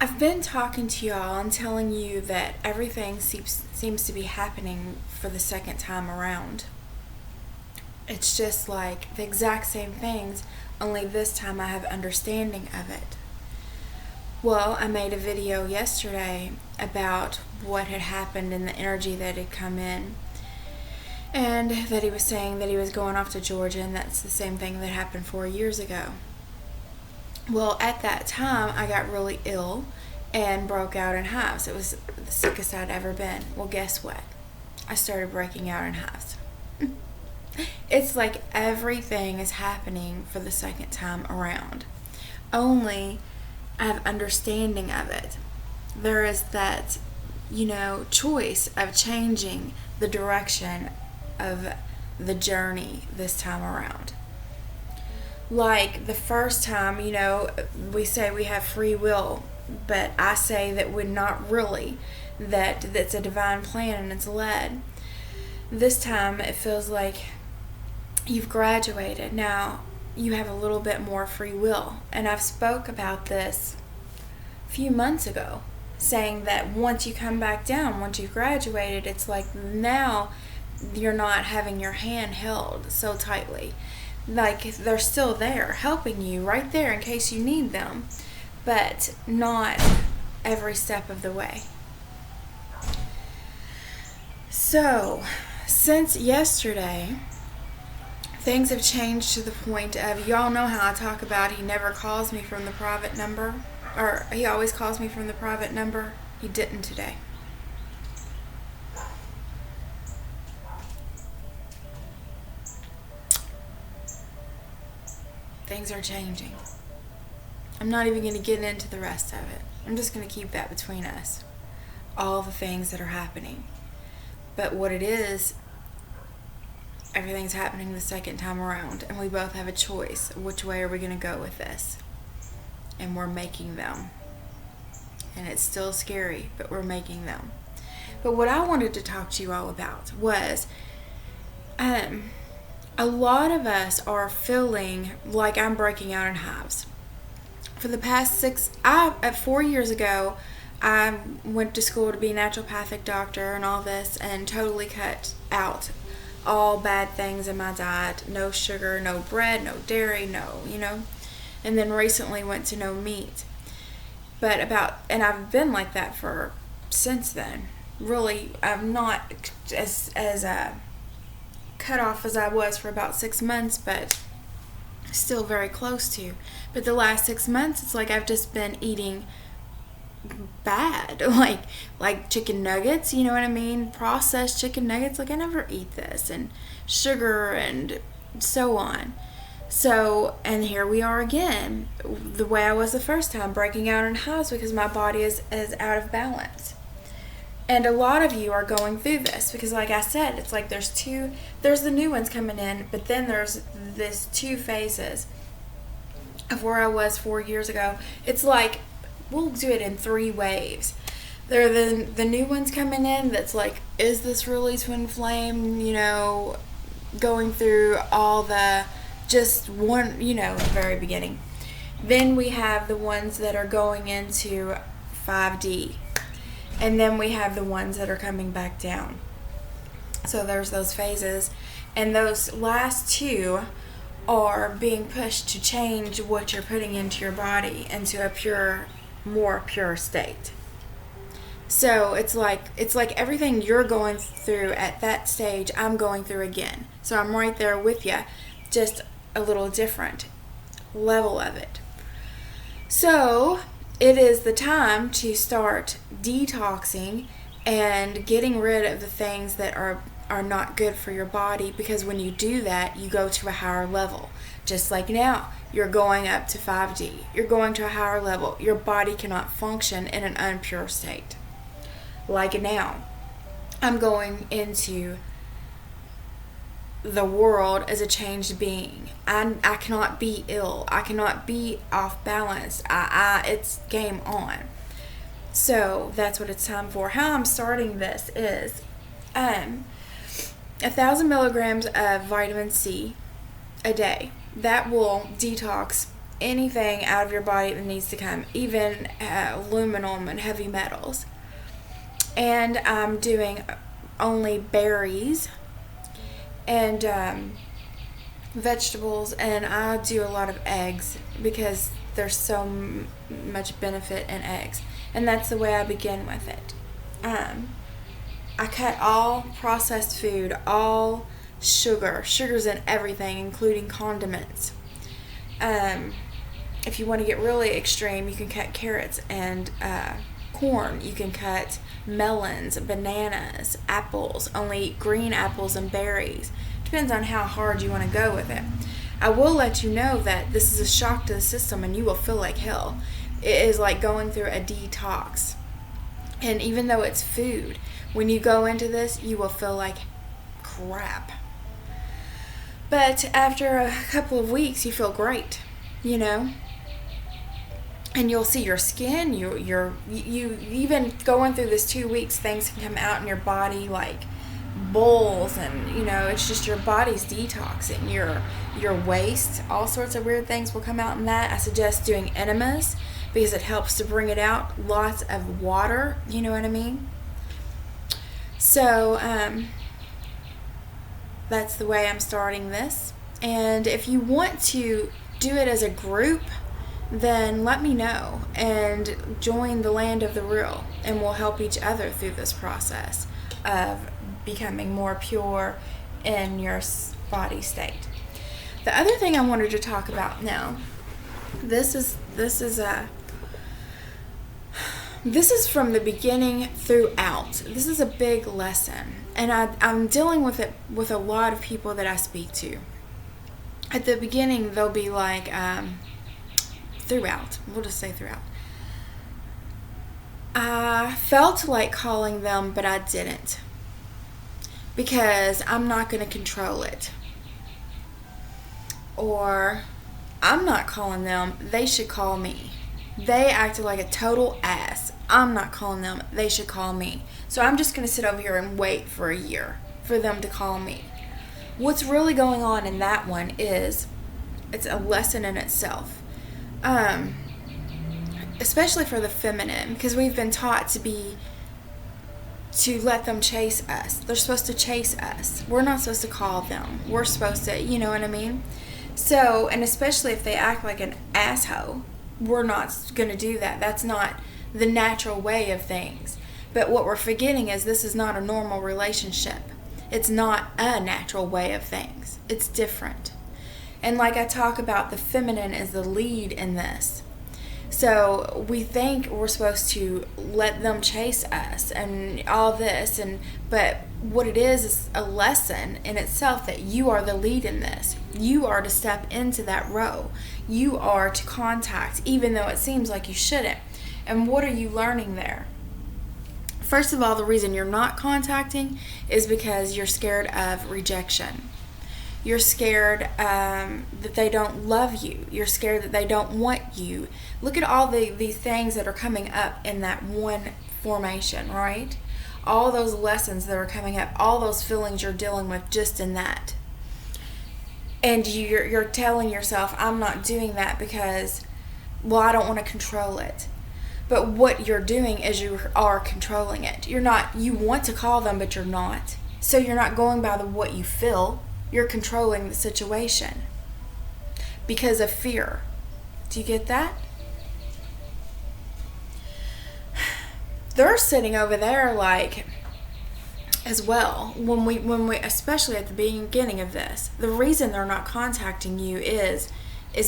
I've been talking to y'all and telling you that everything seems to be happening for the second time around. It's just like the exact same things, only this time I have understanding of it. Well, I made a video yesterday about what had happened and the energy that had come in. And that he was saying that he was going off to Georgia, and that's the same thing that happened 4 years ago. Well, at that time, I got really ill and broke out in hives. It was the sickest I'd ever been. Well, guess what? I started breaking out in hives. It's like everything is happening for the second time around. Only I have understanding of it. There is that, choice of changing the direction of the journey this time around. Like the first time, we say we have free will, but I say that we're not really, that it's a divine plan and it's led. This time it feels like you've graduated. Now you have a little bit more free will. And I've spoke about this a few months ago, saying that once you come back down, once you've graduated, it's like now you're not having your hand held so tightly. Like they're still there helping you right there in case you need them, but not every step of the way. So since yesterday, things have changed to the point of, y'all know how I talk about he never calls me from the private number, or he always calls me from the private number. He didn't today. Things are changing. I'm not even going to get into the rest of it. I'm just going to keep that between us. All the things that are happening. But what it is, everything's happening the second time around, and we both have a choice. Which way are we going to go with this? And we're making them. And it's still scary, but we're making them. But what I wanted to talk to you all about was, a lot of us are feeling like I'm breaking out in hives. For the past 4 years ago, I went to school to be a naturopathic doctor and all this, and totally cut out all bad things in my diet. No sugar, no bread, no dairy, and then recently went to no meat. And I've been like that since then. Really, I'm not as cut off as I was for about 6 months, but still very close to. But the last 6 months, it's like I've just been eating bad, like chicken nuggets, you know what I mean? Processed chicken nuggets, like I never eat this, and sugar and so on. So, and here we are again, the way I was the first time, breaking out in hives because my body is out of balance. And a lot of you are going through this because, like I said, it's like there's the new ones coming in, but then there's this 2 phases of where I was 4 years ago. It's like we'll do it in 3 waves. There are the new ones coming in that's like, is this really twin flame, going through all the, just one, the very beginning. Then we have the ones that are going into 5D. And then we have the ones that are coming back down. So there's those phases. And those last 2 are being pushed to change what you're putting into your body into a more pure state. So it's like everything you're going through at that stage, I'm going through again. So I'm right there with you, just a little different level of it. So it is the time to start detoxing and getting rid of the things that are not good for your body, because when you do that, you go to a higher level. Just like now, you're going up to 5D. You're going to a higher level. Your body cannot function in an unpure state. Like now, I'm going into the world as a changed being. I cannot be ill. I cannot be off balance. It's game on. So that's what it's time for. How I'm starting this is 1,000 milligrams of vitamin C a day. That will detox anything out of your body that needs to come, even aluminum and heavy metals. And I'm doing only berries and vegetables, and I do a lot of eggs because there's so much benefit in eggs, and that's the way I begin with it. I cut all processed food, all sugars in everything, including condiments. If you want to get really extreme, you can cut carrots and corn. You can cut melons, bananas, apples, only eat green apples and berries. Depends on how hard you want to go with it. I will let you know that this is a shock to the system and you will feel like hell. It is like going through a detox. And even though it's food, when you go into this, you will feel like crap. But after a couple of weeks, you feel great, you know? And you'll see your skin, you even going through this 2 weeks, things can come out in your body like bulls, and you know, it's just your body's detoxing. Your waste, all sorts of weird things will come out in that. I suggest doing enemas because it helps to bring it out. Lots of water, you know what I mean? So that's the way I'm starting this. And if you want to do it as a group, then let me know and join the Land of the Real, and we'll help each other through this process of becoming more pure in your body state. The other thing I wanted to talk about now, this is from the beginning throughout. This is a big lesson, and I'm dealing with it with a lot of people that I speak to. At the beginning, they'll be like, throughout. We'll just say throughout. I felt like calling them, but I didn't. Because I'm not going to control it. Or, I'm not calling them, they should call me. They acted like a total ass. I'm not calling them, they should call me. So I'm just going to sit over here and wait for a year for them to call me. What's really going on in that one is, it's a lesson in itself. Especially for the feminine, because we've been taught to let them chase us. They're supposed to chase us. We're not supposed to call them. We're supposed to, you know what I mean? So, and especially if they act like an asshole, we're not going to do that. That's not the natural way of things. But what we're forgetting is this is not a normal relationship. It's not a natural way of things. It's different. And like I talk about, the feminine is the lead in this. So we think we're supposed to let them chase us and all this, but what it is a lesson in itself that you are the lead in this. You are to step into that role. You are to contact, even though it seems like you shouldn't. And what are you learning there? First of all, the reason you're not contacting is because you're scared of rejection. You're scared that they don't love you. You're scared that they don't want you. Look at all these things that are coming up in that one formation, right? All those lessons that are coming up, all those feelings you're dealing with just in that. And you're telling yourself, I'm not doing that because, well, I don't want to control it. But what you're doing is you are controlling it. You want to call them, but you're not. So you're not going by what you feel. You're controlling the situation because of fear. Do you get that? They're sitting over there like, as well, when we especially at the beginning of this, the reason they're not contacting you is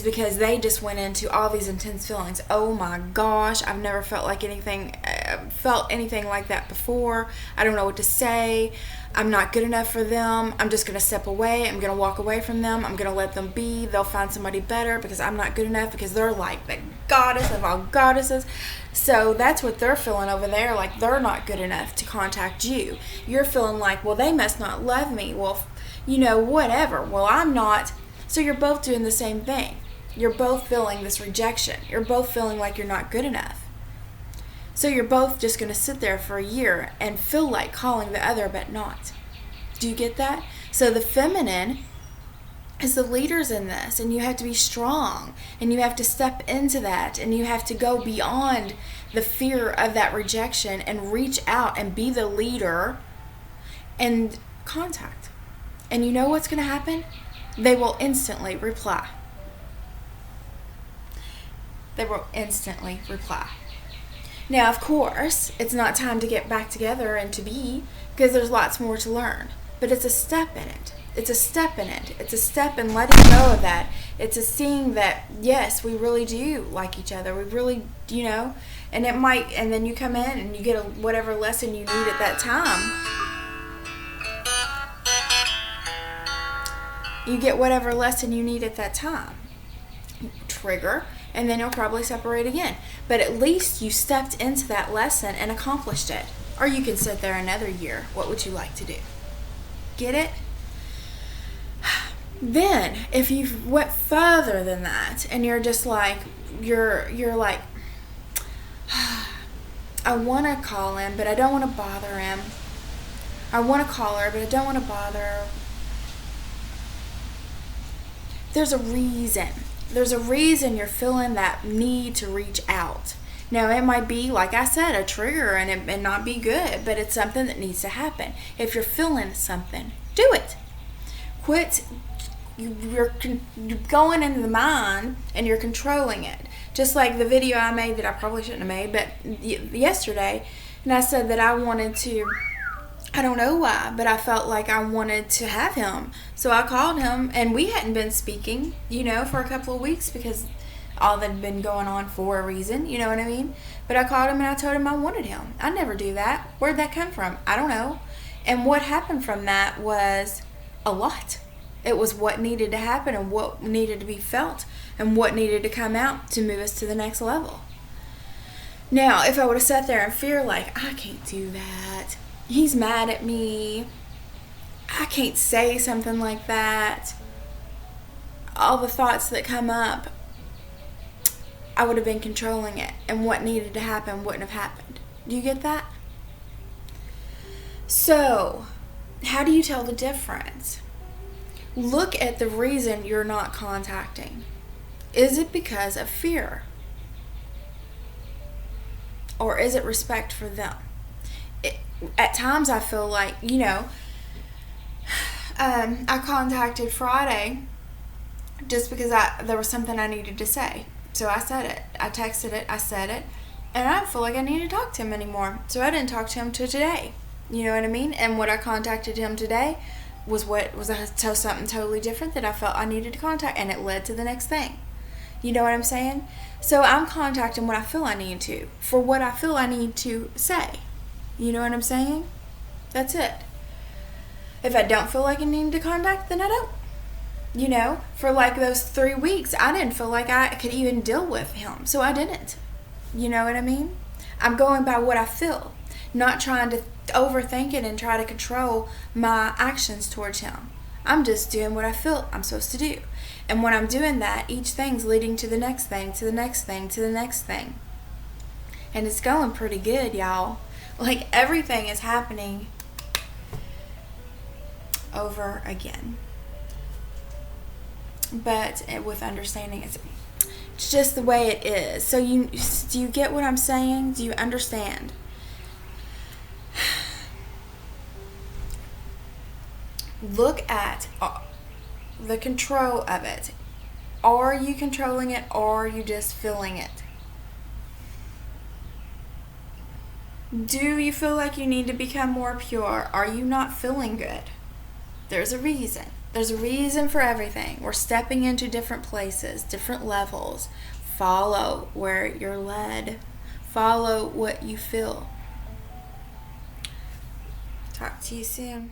because they just went into all these intense feelings. Oh my gosh, I've never felt anything like that before. I don't know what to say. I'm not good enough for them. I'm just going to step away. I'm going to walk away from them. I'm going to let them be. They'll find somebody better because I'm not good enough, because they're like the goddess of all goddesses. So that's what they're feeling over there, like they're not good enough to contact you. You're feeling like, well, they must not love me. Well, whatever. Well, I'm not. So you're both doing the same thing. You're both feeling this rejection. You're both feeling like you're not good enough. So you're both just going to sit there for a year and feel like calling the other, but not. Do you get that? So the feminine as the leaders in this, and you have to be strong, and you have to step into that, and you have to go beyond the fear of that rejection and reach out and be the leader and contact. And you know what's going to happen? They will instantly reply. They will instantly reply. Now, of course, it's not time to get back together and to be, because there's lots more to learn. But it's a step in it. It's a step in it. It's a step in letting go of that. It's a seeing that, yes, we really do like each other. We really, and it might, and then you come in and you get whatever lesson you need at that time. You get whatever lesson you need at that time. Trigger, and then you'll probably separate again. But at least you stepped into that lesson and accomplished it. Or you can sit there another year. What would you like to do? Get it? Then, if you went further than that, and you're just like, you're like, I want to call him, but I don't want to bother him. I want to call her, but I don't want to bother her. There's a reason. There's a reason you're feeling that need to reach out. Now, it might be, like I said, a trigger and it may not be good, but it's something that needs to happen. If you're feeling something, do it. Quit. You're going into the mind and you're controlling it. Just like the video I made that I probably shouldn't have made, but yesterday, and I said that I wanted to, I don't know why, but I felt like I wanted to have him. So I called him, and we hadn't been speaking, for a couple of weeks because all that had been going on for a reason, you know what I mean? But I called him and I told him I wanted him. I never do that. Where'd that come from? I don't know. And what happened from that was a lot. It was what needed to happen and what needed to be felt and what needed to come out to move us to the next level. Now, if I would have sat there in fear like, I can't do that, he's mad at me, I can't say something like that, all the thoughts that come up, I would have been controlling it, and what needed to happen wouldn't have happened. Do you get that? So, how do you tell the difference? Look at the reason you're not contacting. Is it because of fear? Or is it respect for them? At times I feel like, I contacted Friday just because there was something I needed to say. So I said it. I texted it. I said it. And I don't feel like I need to talk to him anymore. So I didn't talk to him till today. You know what I mean? And what I contacted him today was something totally different that I felt I needed to contact, and it led to the next thing. You know what I'm saying? So I'm contacting what I feel I need to, for what I feel I need to say. You know what I'm saying? That's it. If I don't feel like I need to contact, then I don't. For like those 3 weeks, I didn't feel like I could even deal with him, so I didn't. You know what I mean? I'm going by what I feel, not trying to overthink it and try to control my actions towards him. I'm just doing what I feel I'm supposed to do. And when I'm doing that, each thing's leading to the next thing, to the next thing, to the next thing. And it's going pretty good, y'all. Like, everything is happening over again. But with understanding, it's just the way it is. So do you get what I'm saying? Do you understand? Look at the control of it. Are you controlling it, or are you just feeling it? Do you feel like you need to become more pure? Are you not feeling good? There's a reason. There's a reason for everything. We're stepping into different places, different levels. Follow where you're led. Follow what you feel. Talk to you soon.